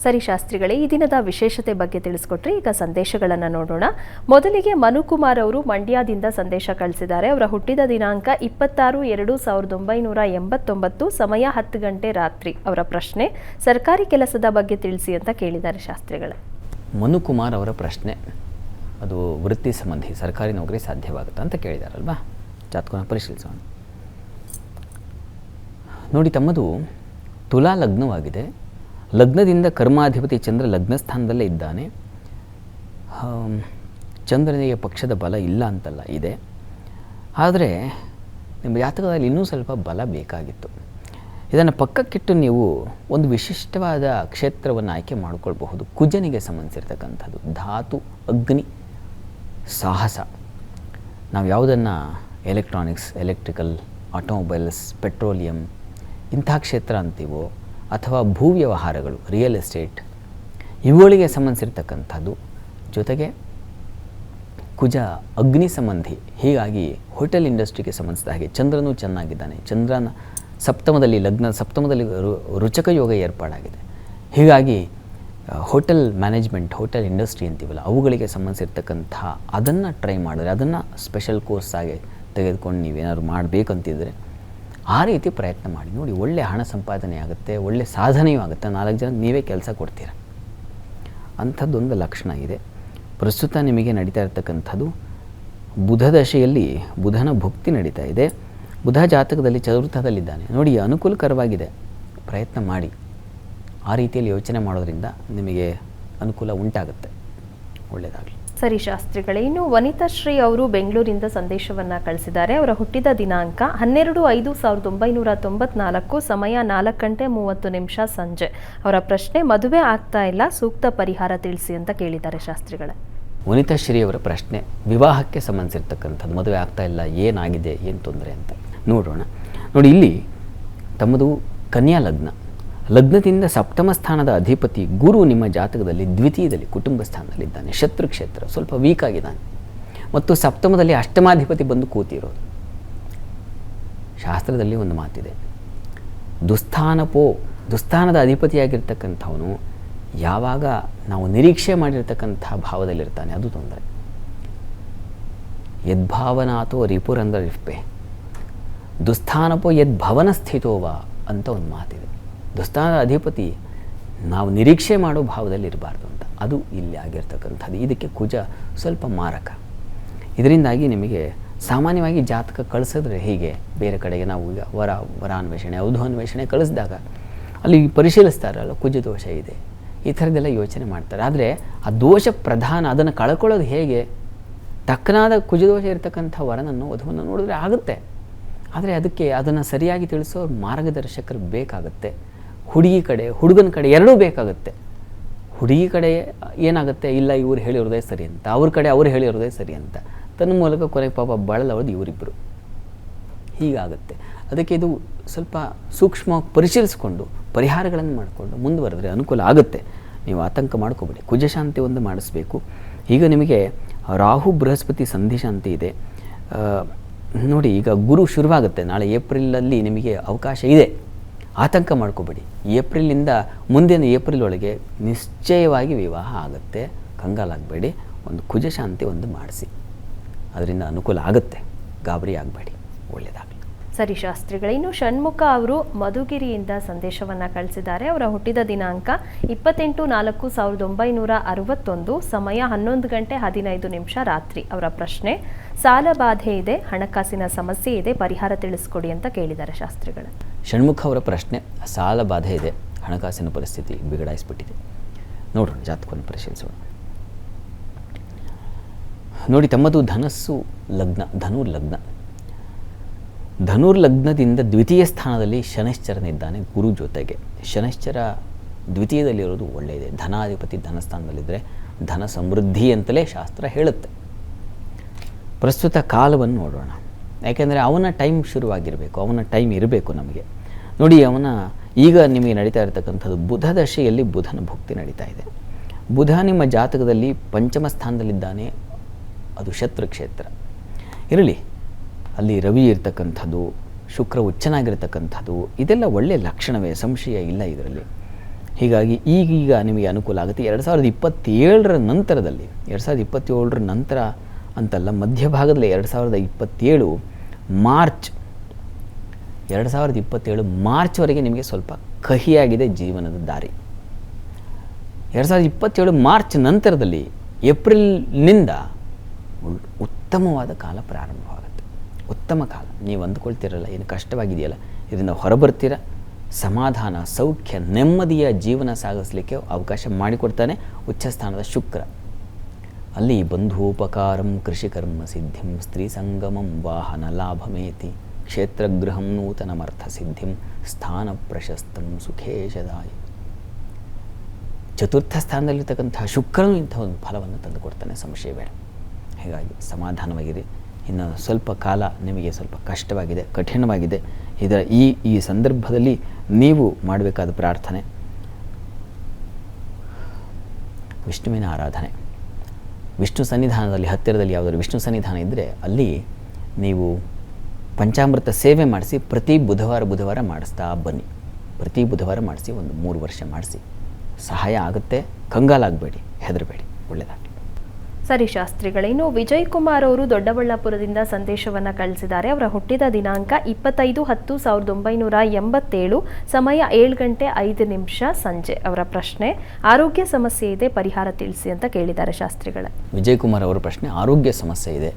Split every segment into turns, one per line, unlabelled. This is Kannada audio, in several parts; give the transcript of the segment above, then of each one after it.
ಸರಿ ಶಾಸ್ತ್ರಿಗಳೇ, ಈ ದಿನದ ವಿಶೇಷತೆ ಬಗ್ಗೆ ತಿಳಿಸ್ಕೊಟ್ರಿ. ಈಗ ಸಂದೇಶಗಳನ್ನು ನೋಡೋಣ. ಮೊದಲಿಗೆ ಮನುಕುಮಾರ್ ಅವರು ಮಂಡ್ಯದಿಂದ ಸಂದೇಶ ಕಳಿಸಿದ್ದಾರೆ. ಅವರ ಹುಟ್ಟಿದ ದಿನಾಂಕ 26/2/1989, ಸಮಯ 10 ಗಂಟೆ ರಾತ್ರಿ. ಅವರ ಪ್ರಶ್ನೆ, ಸರ್ಕಾರಿ ಕೆಲಸದ ಬಗ್ಗೆ ತಿಳಿಸಿ ಅಂತ ಕೇಳಿದ್ದಾರೆ ಶಾಸ್ತ್ರಿಗಳೇ.
ಮನುಕುಮಾರ್ ಅವರ ಪ್ರಶ್ನೆ ಅದು ವೃತ್ತಿ ಸಂಬಂಧಿ, ಸರ್ಕಾರಿ ನೌಕರಿ ಸಾಧ್ಯವಾಗುತ್ತಾ ಅಂತ ಕೇಳಿದಾರಲ್ವಾ. ಜಾತಕವನ್ನು ಪರಿಶೀಲಿಸೋಣ. ನೋಡಿ, ತಮ್ಮದು ತುಲಾ ಲಗ್ನವಾಗಿದೆ. ಲಗ್ನದಿಂದ ಕರ್ಮಾಧಿಪತಿ ಚಂದ್ರ ಲಗ್ನ ಸ್ಥಾನದಲ್ಲೇ ಇದ್ದಾನೆ. ಚಂದ್ರನಿಗೆ ಪಕ್ಷದ ಬಲ ಇಲ್ಲ ಅಂತಲ್ಲ, ಇದೆ. ಆದರೆ ನಿಮ್ಮ ಜಾತಕದಲ್ಲಿ ಇನ್ನೂ ಸ್ವಲ್ಪ ಬಲ ಬೇಕಾಗಿತ್ತು. ಇದನ್ನು ಪಕ್ಕಕ್ಕಿಟ್ಟು ನೀವು ಒಂದು ವಿಶಿಷ್ಟವಾದ ಕ್ಷೇತ್ರವನ್ನು ಆಯ್ಕೆ ಮಾಡಿಕೊಳ್ಬಹುದು. ಕುಜನಿಗೆ ಸಂಬಂಧಿಸಿರ್ತಕ್ಕಂಥದ್ದು ಧಾತು, ಅಗ್ನಿ, ಸಾಹಸ. ನಾವು ಯಾವುದನ್ನು ಎಲೆಕ್ಟ್ರಾನಿಕ್ಸ್, ಎಲೆಕ್ಟ್ರಿಕಲ್, ಆಟೋಮೊಬೈಲ್ಸ್, ಪೆಟ್ರೋಲಿಯಂ ಇಂಥ ಕ್ಷೇತ್ರ ಅಂತೀವೋ, ಅಥವಾ ಭೂ ವ್ಯವಹಾರಗಳು, ರಿಯಲ್ ಎಸ್ಟೇಟ್, ಇವುಗಳಿಗೆ ಸಂಬಂಧಿಸಿರ್ತಕ್ಕಂಥದ್ದು. ಜೊತೆಗೆ ಕುಜ ಅಗ್ನಿ ಸಂಬಂಧಿ, ಹೀಗಾಗಿ ಹೋಟೆಲ್ ಇಂಡಸ್ಟ್ರಿಗೆ ಸಂಬಂಧಿಸಿದ ಹಾಗೆ ಚಂದ್ರನೂ ಚೆನ್ನಾಗಿದ್ದಾನೆ. ಚಂದ್ರನ ಸಪ್ತಮದಲ್ಲಿ, ಲಗ್ನ ಸಪ್ತಮದಲ್ಲಿ ರುಚಕ ಯೋಗ ಏರ್ಪಾಡಾಗಿದೆ. ಹೀಗಾಗಿ ಹೋಟೆಲ್ ಮ್ಯಾನೇಜ್ಮೆಂಟ್, ಹೋಟೆಲ್ ಇಂಡಸ್ಟ್ರಿ ಅಂತೀವಲ್ಲ, ಅವುಗಳಿಗೆ ಸಂಬಂಧಿಸಿರ್ತಕ್ಕಂಥ ಅದನ್ನು ಟ್ರೈ ಮಾಡಿದ್ರೆ, ಅದನ್ನು ಸ್ಪೆಷಲ್ ಕೋರ್ಸ್ ಆಗಿ ತೆಗೆದುಕೊಂಡು ನೀವೇನಾದ್ರು ಮಾಡಬೇಕಂತಿದ್ರೆ ಆ ರೀತಿ ಪ್ರಯತ್ನ ಮಾಡಿ ನೋಡಿ. ಒಳ್ಳೆಯ ಹಣ ಸಂಪಾದನೆ ಆಗುತ್ತೆ, ಒಳ್ಳೆಯ ಸಾಧನೆಯೂ ಆಗುತ್ತೆ. 4 ಜನಕ್ಕೆ ನೀವೇ ಕೆಲಸ ಕೊಡ್ತೀರ, ಅಂಥದ್ದೊಂದು ಲಕ್ಷಣ ಇದೆ. ಪ್ರಸ್ತುತ ನಿಮಗೆ ನಡೀತಾ ಇರತಕ್ಕಂಥದ್ದು ಬುಧ ದಶೆಯಲ್ಲಿ ಬುಧನ ಭುಕ್ತಿ ನಡೀತಾ ಇದೆ. ಬುಧ ಜಾತಕದಲ್ಲಿ ಚತುರ್ಥದಲ್ಲಿದ್ದಾನೆ. ನೋಡಿ, ಅನುಕೂಲಕರವಾಗಿದೆ, ಪ್ರಯತ್ನ ಮಾಡಿ. ಆ ರೀತಿಯಲ್ಲಿ ಯೋಚನೆ ಮಾಡೋದ್ರಿಂದ ನಿಮಗೆ ಅನುಕೂಲ ಉಂಟಾಗುತ್ತೆ. ಒಳ್ಳೆಯದಾಗಲಿ.
ಸರಿ ಶಾಸ್ತ್ರಿಗಳೇ, ಇನ್ನು ವನಿತಾಶ್ರೀ ಅವರು ಬೆಂಗಳೂರಿಂದ ಸಂದೇಶವನ್ನು ಕಳಿಸಿದ್ದಾರೆ. ಅವರ ಹುಟ್ಟಿದ ದಿನಾಂಕ 12/5/1994, ಸಮಯ 4 ಗಂಟೆ 30 ನಿಮಿಷ ಸಂಜೆ. ಅವರ ಪ್ರಶ್ನೆ, ಮದುವೆ ಆಗ್ತಾ ಇಲ್ಲ, ಸೂಕ್ತ ಪರಿಹಾರ ತಿಳಿಸಿ ಅಂತ ಕೇಳಿದ್ದಾರೆ ಶಾಸ್ತ್ರಿಗಳೇ.
ವನಿತಾಶ್ರೀ ಅವರ ಪ್ರಶ್ನೆ ವಿವಾಹಕ್ಕೆ ಸಂಬಂಧಿಸಿರ್ತಕ್ಕಂಥದ್ದು. ಮದುವೆ ಆಗ್ತಾ ಇಲ್ಲ, ಏನಾಗಿದೆ, ಏನು ತೊಂದರೆ ಅಂತ ನೋಡೋಣ. ನೋಡಿ, ಇಲ್ಲಿ ತಮ್ಮದು ಕನ್ಯಾ ಲಗ್ನ. ಲಗ್ನದಿಂದ ಸಪ್ತಮ ಸ್ಥಾನದ ಅಧಿಪತಿ ಗುರು ನಿಮ್ಮ ಜಾತಕದಲ್ಲಿ ದ್ವಿತೀಯದಲ್ಲಿ ಕುಟುಂಬ ಸ್ಥಾನದಲ್ಲಿದ್ದಾನೆ. ಶತ್ರು ಕ್ಷೇತ್ರ, ಸ್ವಲ್ಪ ವೀಕ್ ಆಗಿದ್ದಾನೆ. ಮತ್ತು ಸಪ್ತಮದಲ್ಲಿ ಅಷ್ಟಮಾಧಿಪತಿ ಬಂದು ಕೂತಿರೋದು. ಶಾಸ್ತ್ರದಲ್ಲಿ ಒಂದು ಮಾತಿದೆ, ದುಸ್ಥಾನದ ಅಧಿಪತಿಯಾಗಿರ್ತಕ್ಕಂಥವನು ಯಾವಾಗ ನಾವು ನಿರೀಕ್ಷೆ ಮಾಡಿರ್ತಕ್ಕಂಥ ಭಾವದಲ್ಲಿರ್ತಾನೆ, ಅದು ತೊಂದರೆ. ಯದ್ಭಾವನಾಥೋ ರಿಪುರಂದ್ರ ರಿಫ್ಪೆ, ದುಸ್ಥಾನಪೋ ಯದ್ಭವನ ಸ್ಥಿತೋವ ಅಂತ ಒಂದು ಮಾತಿದೆ. ದುಸ್ಥಾನದ ಅಧಿಪತಿ ನಾವು ನಿರೀಕ್ಷೆ ಮಾಡೋ ಭಾವದಲ್ಲಿ ಇರಬಾರ್ದು ಅಂತ, ಅದು ಇಲ್ಲಿ ಆಗಿರ್ತಕ್ಕಂಥದ್ದು. ಇದಕ್ಕೆ ಕುಜ ಸ್ವಲ್ಪ ಮಾರಕ. ಇದರಿಂದಾಗಿ ನಿಮಗೆ ಸಾಮಾನ್ಯವಾಗಿ ಜಾತಕ ಕಳಿಸಿದ್ರೆ ಹೀಗೆ ಬೇರೆ ಕಡೆಗೆ ನಾವು ಈಗ ವರಾನ್ವೇಷಣೆ, ಔಧನ್ವೇಷಣೆ ಕಳಿಸಿದಾಗ ಅಲ್ಲಿ ಪರಿಶೀಲಿಸ್ತಾರಲ್ಲ, ಕುಜ ದೋಷ ಇದೆ, ಈ ಥರದ್ದೆಲ್ಲ ಯೋಚನೆ ಮಾಡ್ತಾರೆ. ಆದರೆ ಆ ದೋಷ ಪ್ರಧಾನ, ಅದನ್ನು ಕಳ್ಕೊಳ್ಳೋದು ಹೇಗೆ? ತಕ್ಕನಾದ ಕುಜದೋಷ ಇರತಕ್ಕಂಥ ವರನನ್ನು, ವಧುವನ್ನು ನೋಡಿದ್ರೆ ಆಗುತ್ತೆ. ಆದರೆ ಅದಕ್ಕೆ ಅದನ್ನು ಸರಿಯಾಗಿ ತಿಳಿಸೋ ಮಾರ್ಗದರ್ಶಕರು ಬೇಕಾಗುತ್ತೆ. ಹುಡುಗಿ ಕಡೆ, ಹುಡುಗನ ಕಡೆ ಎರಡೂ ಬೇಕಾಗುತ್ತೆ. ಹುಡುಗಿ ಕಡೆ ಏನಾಗುತ್ತೆ, ಇಲ್ಲ ಇವ್ರು ಹೇಳಿರೋದೇ ಸರಿ ಅಂತ, ಅವ್ರ ಕಡೆ ಅವ್ರು ಹೇಳಿರೋದೇ ಸರಿ ಅಂತ, ತನ್ನ ಮೂಲಕ ಕೊನೆಗೆ ಪಾಪ ಬಳಲವದು ಇವರಿಬ್ಬರು. ಹೀಗಾಗುತ್ತೆ. ಅದಕ್ಕೆ ಇದು ಸ್ವಲ್ಪ ಸೂಕ್ಷ್ಮವಾಗಿ ಪರಿಶೀಲಿಸಿಕೊಂಡು ಪರಿಹಾರಗಳನ್ನು ಮಾಡಿಕೊಂಡು ಮುಂದುವರೆದ್ರೆ ಅನುಕೂಲ ಆಗುತ್ತೆ. ನೀವು ಆತಂಕ ಮಾಡ್ಕೋಬೇಡಿ. ಕುಜಶಾಂತಿ ಒಂದು ಮಾಡಿಸ್ಬೇಕು. ಈಗ ನಿಮಗೆ ರಾಹು ಬೃಹಸ್ಪತಿ ಸಂಧಿ ಶಾಂತಿ ಇದೆ. ನೋಡಿ, ಈಗ ಗುರು ಶುರುವಾಗುತ್ತೆ. ನಾಳೆ ಏಪ್ರಿಲಲ್ಲಿ ನಿಮಗೆ ಅವಕಾಶ ಇದೆ. ಆತಂಕ ಮಾಡ್ಕೋಬೇಡಿ. ಏಪ್ರಿಲಿಂದ ಮುಂದಿನ ಏಪ್ರಿಲ್ ಒಳಗೆ ನಿಶ್ಚಯವಾಗಿ ವಿವಾಹ ಆಗುತ್ತೆ. ಕಂಗಾಲಾಗಬೇಡಿ. ಒಂದು ಕುಜಶಾಂತಿ ಒಂದು ಮಾಡಿಸಿ, ಅದರಿಂದ ಅನುಕೂಲ ಆಗುತ್ತೆ. ಗಾಬರಿ ಆಗಬೇಡಿ. ಒಳ್ಳೆಯದಾಗಲಿ.
ಸರಿ ಶಾಸ್ತ್ರಿಗಳೇ, ಇನ್ನು ಷಣ್ಮುಖ ಅವರು ಮಧುಗಿರಿಯಿಂದ ಸಂದೇಶವನ್ನು ಕಳಿಸಿದ್ದಾರೆ. ಅವರ ಹುಟ್ಟಿದ ದಿನಾಂಕ 28/4/1961, ಸಮಯ 11 ಗಂಟೆ 15 ನಿಮಿಷ ರಾತ್ರಿ. ಅವರ ಪ್ರಶ್ನೆ, ಸಾಲ ಬಾಧೆ ಇದೆ, ಹಣಕಾಸಿನ ಸಮಸ್ಯೆ ಇದೆ, ಪರಿಹಾರ ತಿಳಿಸ್ಕೊಡಿ ಅಂತ ಕೇಳಿದ್ದಾರೆ ಶಾಸ್ತ್ರಿಗಳು.
ಷಣ್ಮುಖ ಅವರ ಪ್ರಶ್ನೆ, ಸಾಲ ಬಾಧೆ ಇದೆ, ಹಣಕಾಸಿನ ಪರಿಸ್ಥಿತಿ ಬಿಗಡಾಯಿಸ್ಬಿಟ್ಟಿದೆ. ನೋಡೋಣ, ಜಾತಕವನ್ನು ಪರಿಶೀಲಿಸೋಣ. ನೋಡಿ, ತಮ್ಮದು ಧನಸ್ಸು ಲಗ್ನ, ಧನುರ್ ಲಗ್ನದಿಂದ ದ್ವಿತೀಯ ಸ್ಥಾನದಲ್ಲಿ ಶನೈಶ್ಚರನಿದ್ದಾನೆ ಗುರು ಜೊತೆಗೆ. ಶನೈಶ್ಚರ ದ್ವಿತೀಯದಲ್ಲಿರೋದು ಒಳ್ಳೆಯದೇ. ಧನಾಧಿಪತಿ ಧನಸ್ಥಾನದಲ್ಲಿದ್ದರೆ ಧನ ಸಮೃದ್ಧಿ ಅಂತಲೇ ಶಾಸ್ತ್ರ ಹೇಳುತ್ತೆ. ಪ್ರಸ್ತುತ ಕಾಲವನ್ನು ನೋಡೋಣ. ಯಾಕೆಂದರೆ ಅವನ ಟೈಮ್ ಶುರುವಾಗಿರಬೇಕು, ಅವನ ಟೈಮ್ ಇರಬೇಕು ನಮಗೆ. ನೋಡಿ, ಈಗ ನಿಮಗೆ ನಡೀತಾ ಇರತಕ್ಕಂಥದ್ದು ಬುಧ ದಶೆಯಲ್ಲಿ ಬುಧನ ಭುಕ್ತಿ ನಡೀತಾ ಇದೆ. ಬುಧ ನಿಮ್ಮ ಜಾತಕದಲ್ಲಿ ಪಂಚಮ ಸ್ಥಾನದಲ್ಲಿದ್ದಾನೆ. ಅದು ಶತ್ರು ಕ್ಷೇತ್ರ. ಇರಲಿ, ಅಲ್ಲಿ ರವಿ ಇರ್ತಕ್ಕಂಥದ್ದು, ಶುಕ್ರ ಉಚ್ಚನಾಗಿರ್ತಕ್ಕಂಥದ್ದು, ಇದೆಲ್ಲ ಒಳ್ಳೆಯ ಲಕ್ಷಣವೇ, ಸಂಶಯ ಇಲ್ಲ ಇದರಲ್ಲಿ. ಹೀಗಾಗಿ ಈಗೀಗ ನಿಮಗೆ ಅನುಕೂಲ ಆಗುತ್ತೆ. 2027 ನಂತರದಲ್ಲಿ 2027 ನಂತರ ಅಂತಲ್ಲ, ಮಧ್ಯಭಾಗದಲ್ಲಿ 2027 ಮಾರ್ಚ್ 2027 ಮಾರ್ಚ್ವರೆಗೆ ನಿಮಗೆ ಸ್ವಲ್ಪ ಕಹಿಯಾಗಿದೆ ಜೀವನದ ದಾರಿ. 2027 ಮಾರ್ಚ್ ನಂತರದಲ್ಲಿ ಏಪ್ರಿಲ್ನಿಂದ ಉತ್ತಮವಾದ ಕಾಲ ಪ್ರಾರಂಭವಾಗುತ್ತೆ. ಉತ್ತಮ ಕಾಲ. ನೀವು ಅಂದ್ಕೊಳ್ತಿರಲ್ಲ, ಏನು ಕಷ್ಟವಾಗಿದೆಯಲ್ಲ, ಇದರಿಂದ ಹೊರಬರ್ತೀರ. ಸಮಾಧಾನ, ಸೌಖ್ಯ, ನೆಮ್ಮದಿಯ ಜೀವನ ಸಾಗಿಸಲಿಕ್ಕೆ ಅವಕಾಶ ಮಾಡಿಕೊಡ್ತಾನೆ ಉಚ್ಚಸ್ಥಾನದ ಶುಕ್ರ. ಅಲ್ಲಿ ಬಂಧೂಪಕಾರಂ ಕೃಷಿಕರ್ಮ ಸಿದ್ಧಿಂ ಸ್ತ್ರೀ ಸಂಗಮಂ ವಾಹನ ಲಾಭಮೇತಿ ಕ್ಷೇತ್ರಗೃಹಂ ನೂತನಮರ್ಥ ಸಿದ್ಧಿಂ ಸ್ಥಾನ ಪ್ರಶಸ್ತಂ ಸುಖೇಶದಾಯಿ. ಚತುರ್ಥ ಸ್ಥಾನದಲ್ಲಿರ್ತಕ್ಕಂತಹ ಶುಕ್ರನು ಇಂಥ ಒಂದು ಫಲವನ್ನು ತಂದುಕೊಡ್ತಾನೆ, ಸಂಶಯ ಬೇಡ. ಹೀಗಾಗಿ ಸಮಾಧಾನವಾಗಿರಿ. ಇನ್ನು ಸ್ವಲ್ಪ ಕಾಲ ನಿಮಗೆ ಸ್ವಲ್ಪ ಕಷ್ಟವಾಗಿದೆ, ಕಠಿಣವಾಗಿದೆ. ಇದರ ಈ ಸಂದರ್ಭದಲ್ಲಿ ನೀವು ಮಾಡಬೇಕಾದ ಪ್ರಾರ್ಥನೆ ವಿಷ್ಣುವಿನ ಆರಾಧನೆ. ವಿಷ್ಣು ಸನ್ನಿಧಾನದಲ್ಲಿ ಹತ್ತಿರದಲ್ಲಿ ಯಾವುದಾದ್ರು ವಿಷ್ಣು ಸನ್ನಿಧಾನ ಇದ್ದರೆ ಅಲ್ಲಿ ನೀವು ಪಂಚಾಮೃತ ಸೇವೆ ಮಾಡಿಸಿ ಪ್ರತಿ ಬುಧವಾರ ಮಾಡಿಸ್ತಾ ಬನ್ನಿ. ಪ್ರತಿ ಬುಧವಾರ ಮಾಡಿಸಿ, ಒಂದು 3 ವರ್ಷ ಮಾಡಿಸಿ. ಸಹಾಯ ಆಗುತ್ತೆ. ಕಂಗಾಲಾಗಬೇಡಿ, ಹೆದರಬೇಡಿ. ಒಳ್ಳೆಯದಾಗಲಿ.
ಸರಿ ಶಾಸ್ತ್ರಿಗಳೇ, ಇನ್ನು ವಿಜಯ್ ಕುಮಾರ್ ಅವರು ದೊಡ್ಡಬಳ್ಳಾಪುರದಿಂದ ಸಂದೇಶವನ್ನು ಕಳಿಸಿದ್ದಾರೆ. ಅವರ ಹುಟ್ಟಿದ ದಿನಾಂಕ 25/10/1987, ಸಮಯ 7:05 ಸಂಜೆ. ಅವರ ಪ್ರಶ್ನೆ, ಆರೋಗ್ಯ ಸಮಸ್ಯೆ ಇದೆ, ಪರಿಹಾರ ತಿಳಿಸಿ ಅಂತ ಕೇಳಿದ್ದಾರೆ ಶಾಸ್ತ್ರಿಗಳೇ.
ವಿಜಯ್ ಕುಮಾರ್ ಅವರ ಪ್ರಶ್ನೆ, ಆರೋಗ್ಯ ಸಮಸ್ಯೆ ಇದೆ,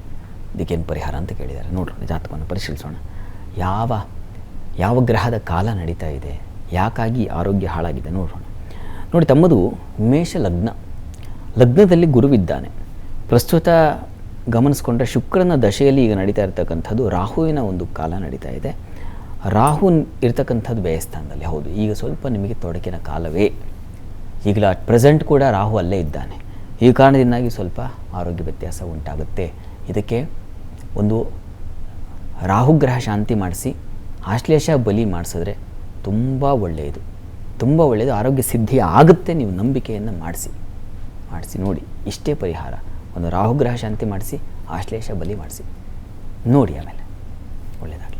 ಇದಕ್ಕೇನು ಪರಿಹಾರ ಅಂತ ಕೇಳಿದ್ದಾರೆ. ನೋಡ್ರಿ, ಜಾತಕವನ್ನು ಪರಿಶೀಲಿಸೋಣ. ಯಾವ ಗ್ರಹದ ಕಾಲ ನಡೀತಾ ಇದೆ, ಯಾಕಾಗಿ ಆರೋಗ್ಯ ಹಾಳಾಗಿದೆ ನೋಡೋಣ. ನೋಡಿ, ತಮ್ಮದು ಮೇಷ ಲಗ್ನದಲ್ಲಿ ಗುರುವಿದ್ದಾನೆ. ಪ್ರಸ್ತುತ ಗಮನಿಸ್ಕೊಂಡ್ರೆ ಶುಕ್ರನ ದಶೆಯಲ್ಲಿ ಈಗ ನಡೀತಾ ಇರತಕ್ಕಂಥದ್ದು ರಾಹುವಿನ ಒಂದು ಕಾಲ ನಡೀತಾ ಇದೆ. ರಾಹು ಇರ್ತಕ್ಕಂಥದ್ದು ವ್ಯಯಸ್ಥಾನದಲ್ಲಿ. ಹೌದು, ಈಗ ಸ್ವಲ್ಪ ನಿಮಗೆ ತೊಡಕಿನ ಕಾಲವೇ. ಈಗಲೂ ಅಟ್ ಪ್ರೆಸೆಂಟ್ ಕೂಡ ರಾಹು ಅಲ್ಲೇ ಇದ್ದಾನೆ. ಈ ಕಾರಣದಿಂದಾಗಿ ಸ್ವಲ್ಪ ಆರೋಗ್ಯ ವ್ಯತ್ಯಾಸ ಉಂಟಾಗುತ್ತೆ. ಇದಕ್ಕೆ ಒಂದು ರಾಹುಗ್ರಹ ಶಾಂತಿ ಮಾಡಿಸಿ ಆಶ್ಲೇಷ ಬಲಿ ಮಾಡಿಸಿದ್ರೆ ತುಂಬ ಒಳ್ಳೆಯದು, ತುಂಬ ಒಳ್ಳೆಯದು. ಆರೋಗ್ಯ ಸಿದ್ಧಿ ಆಗುತ್ತೆ. ನೀವು ನಂಬಿಕೆಯನ್ನು ಮಾಡಿಸಿ ನೋಡಿ. ಇಷ್ಟೇ ಪರಿಹಾರ. ಒಂದು ರಾಹುಗ್ರಹ ಶಾಂತಿ ಮಾಡಿಸಿ, ಆಶ್ಲೇಷ ಬಲಿ ಮಾಡಿಸಿ ನೋಡಿ, ಆಮೇಲೆ ಒಳ್ಳೆಯದಾಗಲಿ.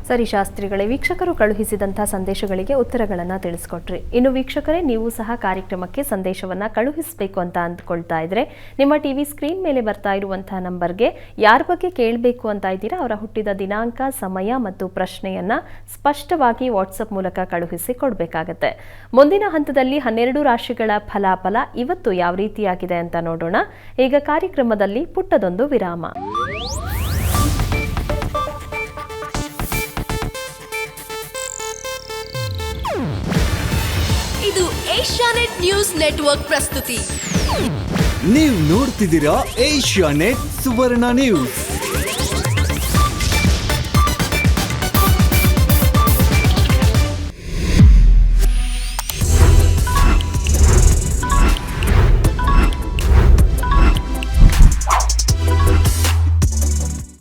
ಸರಿ ಶಾಸ್ತ್ರಿಗಳೇ, ವೀಕ್ಷಕರು ಕಳುಹಿಸಿದಂಥ ಸಂದೇಶಗಳಿಗೆ ಉತ್ತರಗಳನ್ನು ತಿಳಿಸ್ಕೊಟ್ರಿ. ಇನ್ನು ವೀಕ್ಷಕರೇ, ನೀವು ಸಹ ಕಾರ್ಯಕ್ರಮಕ್ಕೆ ಸಂದೇಶವನ್ನು ಕಳುಹಿಸಬೇಕು ಅಂತ ಅಂದ್ಕೊಳ್ತಾ ಇದ್ರೆ ನಿಮ್ಮ ಟಿವಿ ಸ್ಕ್ರೀನ್ ಮೇಲೆ ಬರ್ತಾ ಇರುವಂಥ ನಂಬರ್ಗೆ ಯಾರ ಬಗ್ಗೆ ಕೇಳಬೇಕು ಅಂತ ಇದ್ದೀರಾ ಅವರ ಹುಟ್ಟಿದ ದಿನಾಂಕ, ಸಮಯ ಮತ್ತು ಪ್ರಶ್ನೆಯನ್ನು ಸ್ಪಷ್ಟವಾಗಿ ವಾಟ್ಸಪ್ ಮೂಲಕ ಕಳುಹಿಸಿ ಕೊಡಬೇಕಾಗತ್ತೆ. ಮುಂದಿನ ಹಂತದಲ್ಲಿ 12 ರಾಶಿಗಳ ಫಲಾಫಲ ಇವತ್ತು ಯಾವ ರೀತಿಯಾಗಿದೆ ಅಂತ ನೋಡೋಣ. ಈಗ ಕಾರ್ಯಕ್ರಮದಲ್ಲಿ ಪುಟ್ಟದೊಂದು ವಿರಾಮ.
ಇದು ಏಷ್ಯಾನೆಟ್ ನ್ಯೂಸ್ ನೆಟ್ವರ್ಕ್ ಪ್ರಸ್ತುತಿ.
ನೀವು ನೋಡ್ತಿದ್ದೀರಾ ಏಷ್ಯಾನೆಟ್ ಸುವರ್ಣ ನ್ಯೂಸ್.